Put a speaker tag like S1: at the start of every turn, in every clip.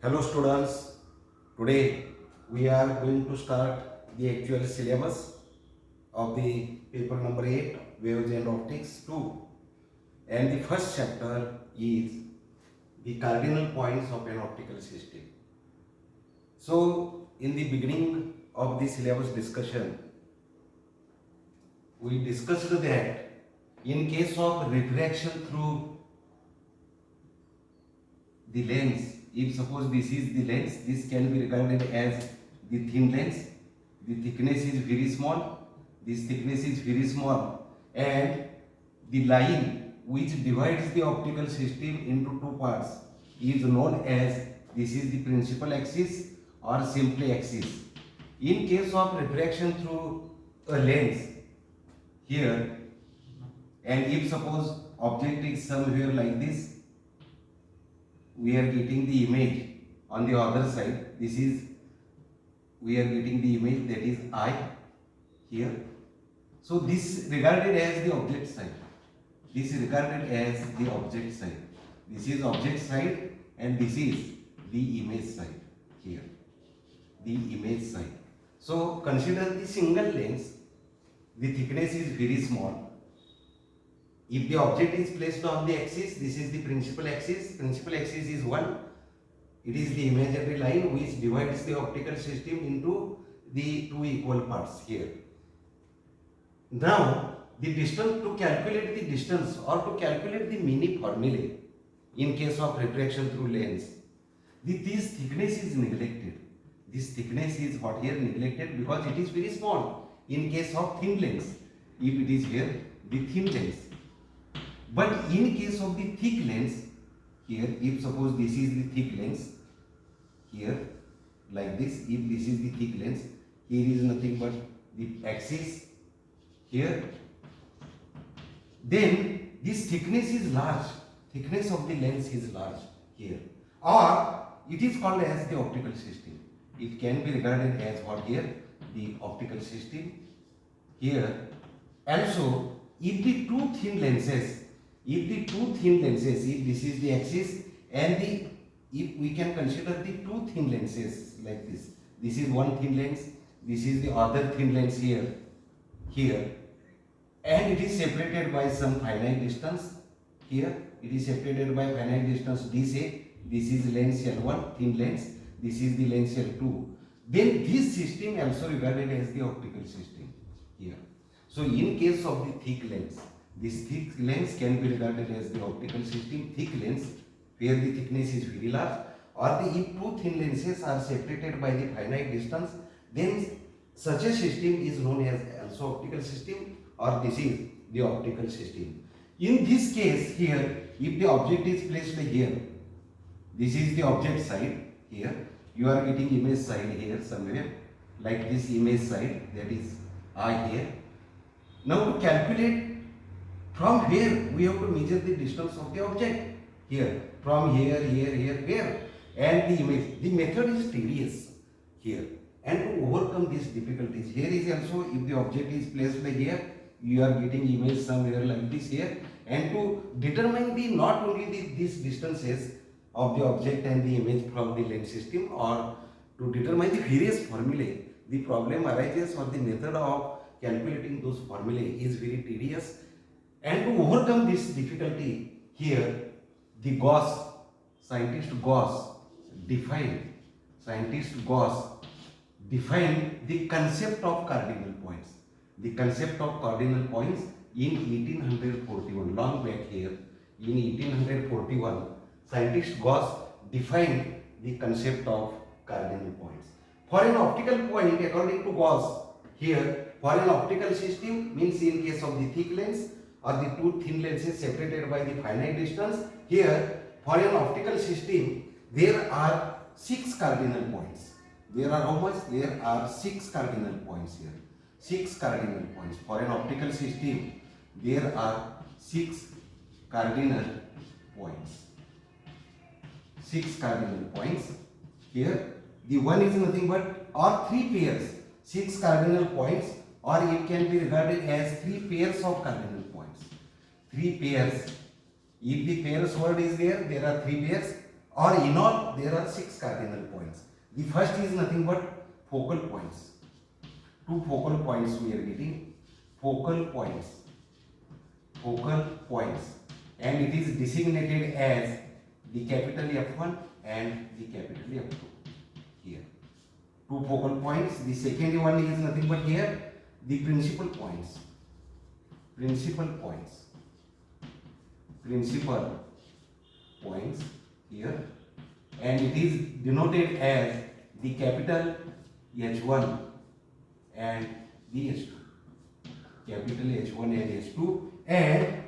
S1: Hello students, today we are going to start the actual syllabus of the paper number 8 Waves and Optics 2, and the first chapter is the cardinal points of an optical system. So in the beginning of the syllabus discussion, we discussed that in case of refraction through the lens, if suppose this is the lens, this can be regarded as the thin lens. The thickness is very small, this thickness is very small, and the line which divides the optical system into two parts is known as, this is the principal axis or simply axis. In case of refraction through a lens here, and if suppose object is somewhere like this, we are getting the image on the other side. This is, we are getting the image, that is I here. So this regarded as the object side. This is regarded as the object side. This is object side and this is the image side here. The image side. So consider the single lens. The thickness is very small. If the object is placed on the axis, this is the principal axis. Principal axis is 1. It is the imaginary line which divides the optical system into the two equal parts here. Now, the distance, to calculate the distance or to calculate the mini formulae in case of refraction through lens, this thickness is neglected. This thickness is what here neglected because it is very small in case of thin lens. If it is here, the thin lens. But in case of the thick lens, here, if suppose this is the thick lens, here, like this, if this is the thick lens, here is nothing but the axis, here, then this thickness is large, thickness of the lens is large here, or it is called as the optical system. It can be regarded as what here, the optical system here. Also, if the two thin lenses, if this is the axis and if we can consider the two thin lenses like this is one thin lens, this is the other thin lens here, and it is separated by some finite distance here, it is separated by finite distance dc, this is lens L1, thin lens, this is the lens L2, then this system also regarded as the optical system here. So in case of the thick lens, this thick lens can be regarded as the optical system, thick lens, where the thickness is very large, or if two thin lenses are separated by the finite distance, then such a system is known as also optical system, or this is the optical system. In this case here, if the object is placed here, this is the object side here, you are getting image side here somewhere, like this image side, that is I here. Now to calculate from where, we have to measure the distance of the object here, from here, and the image. The method is tedious here, and to overcome these difficulties, here is also, if the object is placed like here, you are getting image somewhere like this here, and to determine the not only these distances of the object and the image from the lens system, or to determine the various formulae, the problem arises, or the method of calculating those formulae is very tedious. And to overcome this difficulty, here the scientist Gauss defined the concept of cardinal points. The concept of cardinal points in 1841, long back here, in 1841, scientist Gauss defined the concept of cardinal points. For an optical point, according to Gauss, here, for an optical system, means in case of the thick lens, or the two thin lenses separated by the finite distance, here for an optical system there are 6 cardinal points. There are how much? There are 6 cardinal points here. 6 cardinal points. For an optical system there are 6 cardinal points. 6 cardinal points. Here the one is nothing but, or 3 pairs, 6 cardinal points, or it can be regarded as 3 pairs of cardinal points. 3 pairs. If the pairs word is there, there are 3 pairs. or in all there are 6 cardinal points. The first is nothing but focal points. 2 focal points we are getting, focal points, and it is designated as the capital F1 and the capital F2 here. 2 focal points. The second one is nothing but here the principal points, here, and it is denoted as the capital H1 and the H2, capital H1 and H2, and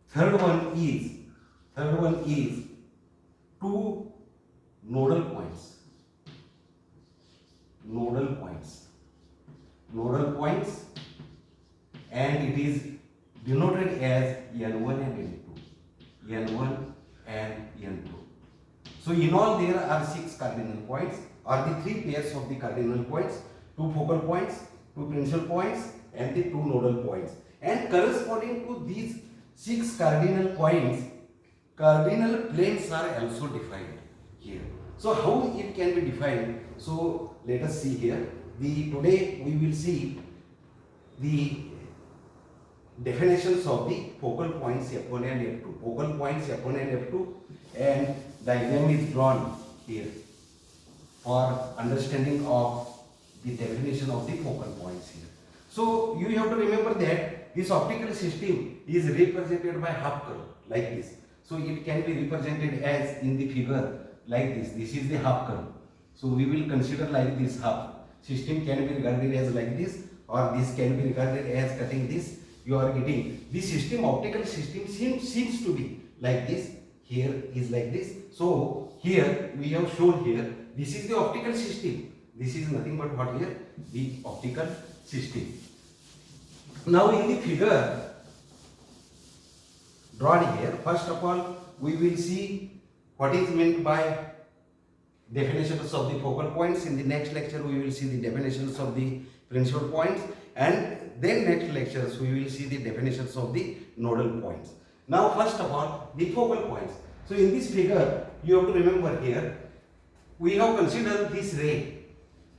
S1: third one is 2 nodal points, and it is denoted as N1 and N2, So in all there are 6 cardinal points, or the 3 pairs of the cardinal points, 2 focal points, 2 principal points, and the 2 nodal points. And corresponding to these 6 cardinal points, cardinal planes are also defined here. So how it can be defined? So let us see here. Today we will see the definitions of the focal points F1 and F2. Focal points F1 and F2, and diagram is drawn here for understanding of the definition of the focal points here. So you have to remember that this optical system is represented by half curve like this. So it can be represented as in the figure like this. This is the half curve. So we will consider like this half. System can be regarded as like this, or this can be regarded as cutting this. You are getting the system, optical system seems to be like this. Here is like this. So here we have shown here, this is the optical system. This is nothing but what here? The optical system. Now in the figure drawn here, first of all we will see what is meant by definitions of the focal points. In the next lecture we will see the definitions of the principal points, and then next lectures we will see the definitions of the nodal points. Now first of all the focal points. So in this figure you have to remember here we have considered this ray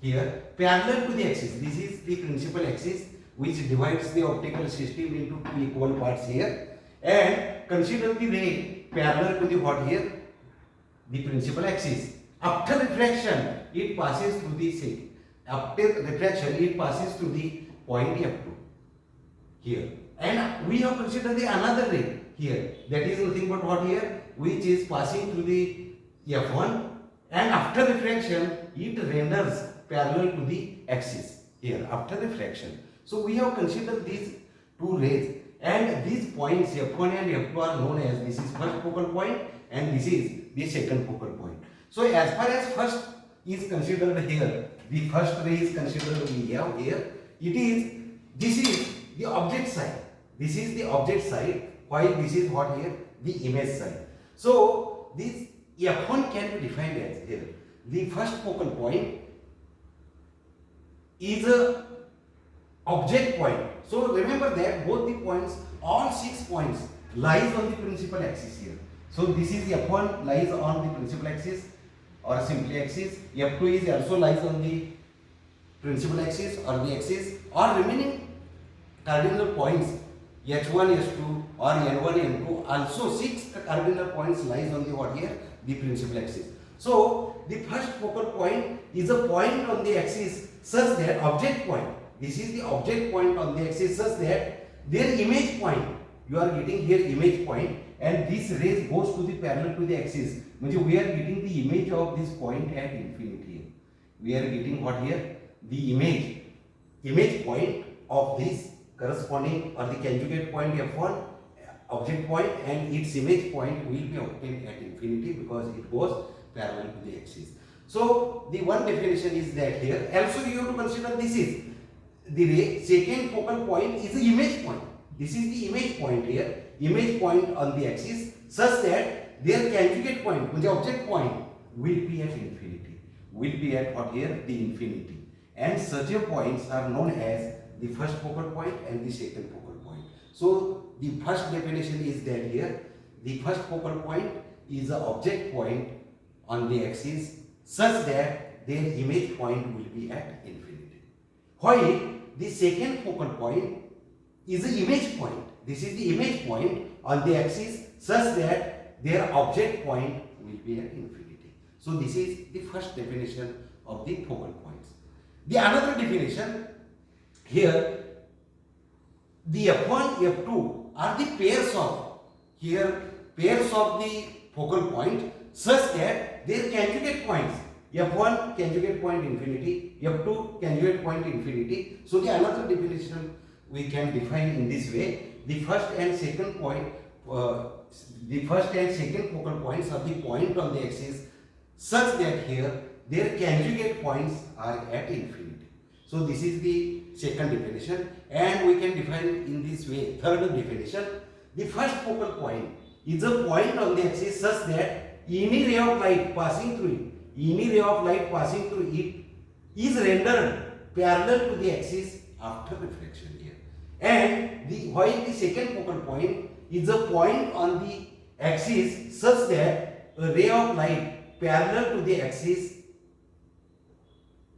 S1: here parallel to the axis. This is the principal axis which divides the optical system into 2 equal parts here, and consider the ray parallel to the what here? The principal axis. After refraction it passes through the same. After refraction it passes through the point F2 here, and we have considered the another ray here, that is nothing but what here, which is passing through the F1, and after refraction it renders parallel to the axis here after refraction. So we have considered these 2 rays, and these points F1 and F2 are known as, this is first focal point and this is the second focal point. So as far as first is considered here, the first ray is considered we have here, this is the object side. This is the object side, while this is what here? The image side. So this F1 can be defined as here, the first focal point is a object point. So remember that both the points, all 6 points lies on the principal axis here. So this is F1 lies on the principal axis or simply axis. F2 is also lies on the principal axis or the axis, or remaining cardinal points H1, H2 or N1, N2, also 6 cardinal points lies on the what here? The principal axis. So the first focal point is a point on the axis such that object point, this is the object point on the axis such that their image point, you are getting here image point, and this rays goes to the parallel to the axis. Means we are getting the image of this point at infinity. We are getting what here? The image point of this corresponding or the conjugate point F1 object point, and its image point will be obtained at infinity because it goes parallel to the axis. So the one definition is that here. Also you have to consider this is the ray, second focal point is the image point. This is the image point here, image point on the axis such that their conjugate point, the object point, will be at infinity. Will be at what here? The infinity. And such a points are known as the first focal point and the second focal point. So the first definition is that here, the first focal point is an object point on the axis such that their image point will be at infinity. While the second focal point is the image point. This is the image point on the axis such that their object point will be at infinity. So this is the first definition of the focal points. The another definition here, the f1, f2 are the pairs of the focal point such that their conjugate points, f1 conjugate point infinity, f2 conjugate point infinity. So the another definition we can define in this way: the first and second focal points are the point on the axis such that here their conjugate points are at infinity. So this is the second definition, and we can define in this way. Third definition: the first focal point is a point on the axis such that any ray of light passing through it is rendered parallel to the axis after reflection here. And while the second focal point is a point on the axis such that a ray of light parallel to the axis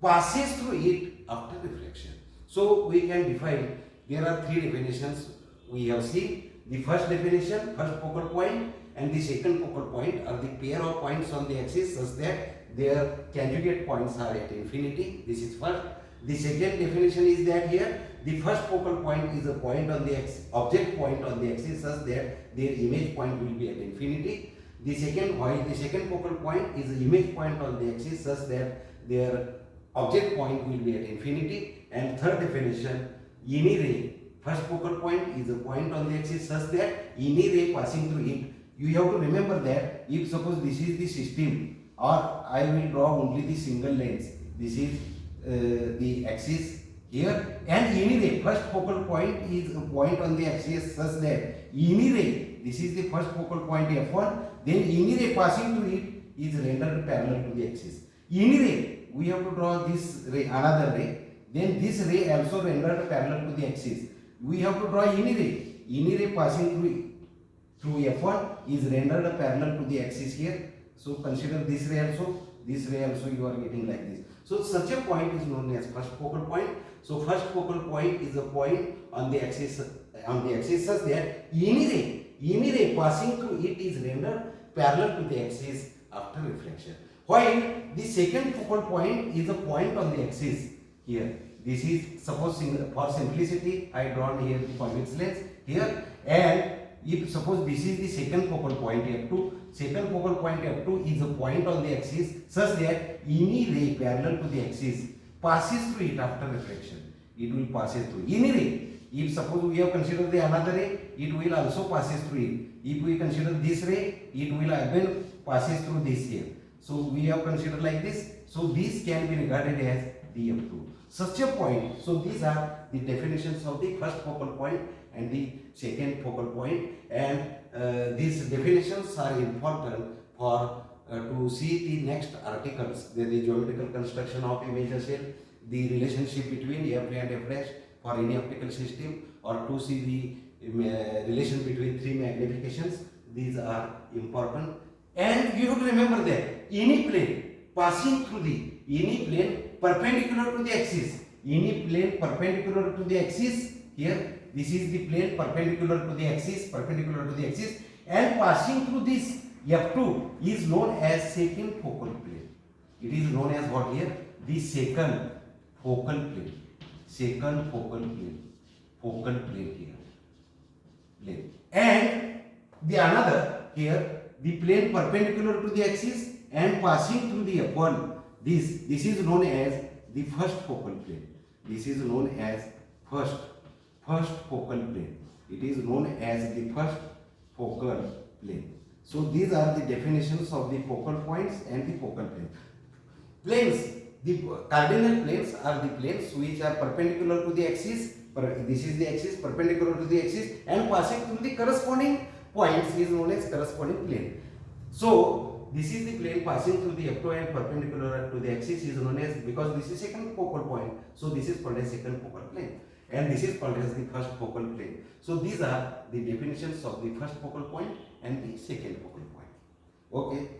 S1: passes through it after reflection. So we can define, there are three definitions we have seen. The first definition, first focal point, and the second focal point are the pair of points on the axis such that their conjugate points are at infinity. This is first. The second definition is that here the first focal point is a point on the object point on the axis such that their image point will be at infinity. The second focal point is the image point on the axis such that their object point will be at infinity. And third definition, any ray, first focal point is a point on the axis such that any ray passing through it. You have to remember that if suppose this is the system, or I will draw only the single lens, this is the axis here, and any ray, first focal point is a point on the axis such that any ray, this is the first focal point f1, then any ray passing through it is rendered parallel to the axis. Any ray, we have to draw this ray, another ray, then this ray also rendered parallel to the axis. We have to draw any ray passing through f1 is rendered parallel to the axis here. So consider this ray also you are getting like this. So such a point is known as first focal point. So first focal point is a point on the axis such that any ray passing through it is rendered parallel to the axis after reflection. While the second focal point is a point on the axis here. This is, suppose for simplicity I drawn here the convex lens here, and if suppose this is the second focal point f2, second focal point f2 is a point on the axis such that any ray parallel to the axis passes through it after reflection. It will pass through any ray. If suppose we have considered the another ray, it will also passes through it. If we consider this ray, it will again passes through this here. So we have considered like this. So this can be regarded as df2. Such a point. So these are the definitions of the first focal point and the second focal point, and these definitions are important for to see the next articles, the geometrical construction of image shell, the relationship between f and f dash for any optical system, or to see the relation between three magnifications. These are important, and you have to remember that any plane passing through any plane perpendicular to the axis, here this is the plane perpendicular to the axis, and passing through this f2 is known as second focal plane. It is known as what here? The second focal plane here. And the another here, the plane perpendicular to the axis and passing through the f1. This is known as the first focal plane. This is known as first focal plane. It is known as the first focal plane. So these are the definitions of the focal points and the focal plane. Planes, the cardinal planes are the planes which are perpendicular to the axis. This is the axis, perpendicular to the axis, and passing through the corresponding points is known as corresponding plane. So this is the plane passing through the f2 and perpendicular to the axis is known as, because this is second focal point, so this is called as second focal plane, and this is called as the first focal plane. So these are the definitions of the first focal point and the second focal point. Okay.